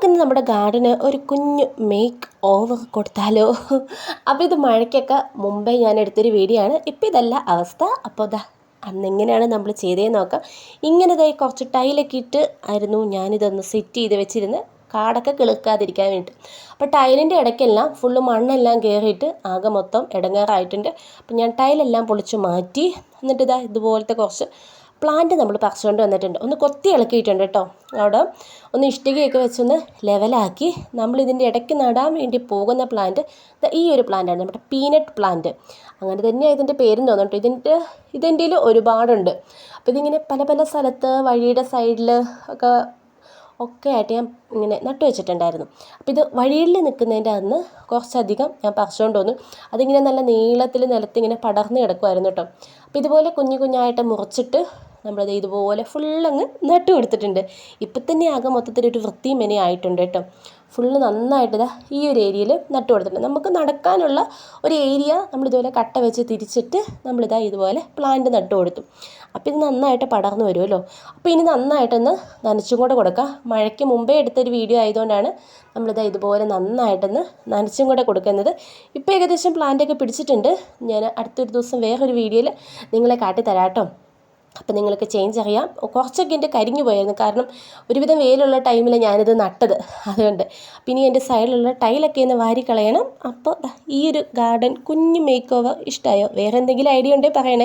നമുക്കിന്ന് നമ്മുടെ ഗാർഡന് ഒരു കുഞ്ഞു മേക്ക് ഓവർ കൊടുത്താലോ? അപ്പോൾ ഇത് മഴയ്ക്കൊക്കെ മുമ്പേ ഞാൻ എടുത്തൊരു വീഡിയോ ആണ്. ഇപ്പം ഇതല്ല അവസ്ഥ. അപ്പോൾ അന്നെങ്ങനെയാണ് നമ്മൾ ചെയ്തതെന്ന് നോക്കാം. ഇങ്ങനെ കുറച്ച് ടൈലൊക്കെ ഇട്ട് ആയിരുന്നു ഞാനിതൊന്ന് സെറ്റ് ചെയ്ത് വെച്ചിരുന്ന്, കാടൊക്കെ കിളുക്കാതിരിക്കാൻ വേണ്ടിയിട്ട്. അപ്പോൾ ടൈലിൻ്റെ ഇടയ്ക്കെല്ലാം ഫുള്ള് മണ്ണെല്ലാം കയറിയിട്ട് ആകെ മൊത്തം ഇടങ്ങേറായിട്ടുണ്ട്. അപ്പോൾ ഞാൻ ടൈലെല്ലാം പൊളിച്ച് മാറ്റി. എന്നിട്ട് ഇതുപോലത്തെ കുറച്ച് പ്ലാന്റ് നമ്മൾ പറിച്ചുകൊണ്ട് വന്നിട്ടുണ്ട്. ഒന്ന് കൊത്തി ഇളക്കിയിട്ടുണ്ട് കേട്ടോ. അവിടെ ഒന്ന് ഇഷ്ടികയൊക്കെ വെച്ചൊന്ന് ലെവലാക്കി. നമ്മളിതിൻ്റെ ഇടയ്ക്ക് നടാൻ വേണ്ടി പോകുന്ന പ്ലാന്റ് ഈ ഒരു പ്ലാന്റാണ്, നമ്മുടെ പീനട്ട് പ്ലാന്റ്. അങ്ങനെ തന്നെയാണ് ഇതിൻ്റെ പേരും തോന്നുന്നുണ്ട്. ഇതിൻ്റെ ഒരുപാടുണ്ട്. അപ്പോൾ ഇതിങ്ങനെ പല പല സ്ഥലത്ത് വഴിയുടെ സൈഡിൽ ഒക്കെ ആയിട്ട് ഞാൻ ഇങ്ങനെ നട്ടു വെച്ചിട്ടുണ്ടായിരുന്നു. അപ്പോൾ ഇത് വഴിയിൽ നിൽക്കുന്നതിൻ്റെ അന്ന് കുറച്ചധികം ഞാൻ പറിച്ചുകൊണ്ട് വന്നു. അതിങ്ങനെ നല്ല നീളത്തിൽ നിലത്തിങ്ങനെ പടർന്ന് കിടക്കുമായിരുന്നു കേട്ടോ. അപ്പോൾ ഇതുപോലെ കുഞ്ഞു കുഞ്ഞായിട്ട് മുറിച്ചിട്ട് നമ്മളത് ഇതുപോലെ ഫുള്ളങ്ങ് നട്ടു കൊടുത്തിട്ടുണ്ട്. ഇപ്പം തന്നെ ആകെ മൊത്തത്തിലൊരു വൃത്തിയും മെനയായിട്ടുണ്ട് കേട്ടോ. ഫുള്ള് നന്നായിട്ട് ഈ ഒരു ഏരിയയിൽ നട്ടു കൊടുത്തിട്ടുണ്ട്. നമുക്ക് നടക്കാനുള്ള ഒരു ഏരിയ നമ്മളിതുപോലെ കട്ട വെച്ച് തിരിച്ചിട്ട് ഇതുപോലെ പ്ലാന്റ് നട്ടു കൊടുത്തു. അപ്പോൾ ഇത് നന്നായിട്ട് പടർന്നു വരുമല്ലോ. അപ്പോൾ ഇനി നന്നായിട്ടൊന്ന് നനച്ചും കൂടെ കൊടുക്കുക. മഴയ്ക്ക് മുമ്പേ എടുത്തൊരു വീഡിയോ ആയതുകൊണ്ടാണ് ഇതുപോലെ നന്നായിട്ടൊന്ന് നനച്ചും കൂടെ കൊടുക്കുന്നത്. ഇപ്പോൾ ഏകദേശം പ്ലാന്റൊക്കെ പിടിച്ചിട്ടുണ്ട്. ഞാൻ അടുത്തൊരു ദിവസം വേറൊരു വീഡിയോയിൽ നിങ്ങളെ കാട്ടിത്തരാം കേട്ടോ. അപ്പോൾ നിങ്ങൾക്ക് ചേഞ്ച് അറിയാം. കുറച്ചൊക്കെ എൻ്റെ കരിഞ്ഞു പോയായിരുന്നു, കാരണം ഒരുവിധം വെയിലുള്ള ടൈമിൽ ഞാനിത് നട്ടത്. അതുകൊണ്ട് പിന്നെ എൻ്റെ സൈഡിലുള്ള ടൈലൊക്കെ ഒന്ന് വാരിക്കളയണം. അപ്പോൾ ഈ ഒരു ഗാർഡൻ കുഞ്ഞു മേക്ക് ഓവർ ഇഷ്ടമായോ? വേറെ എന്തെങ്കിലും ഐഡിയ ഉണ്ടെങ്കിൽ പറയണേ.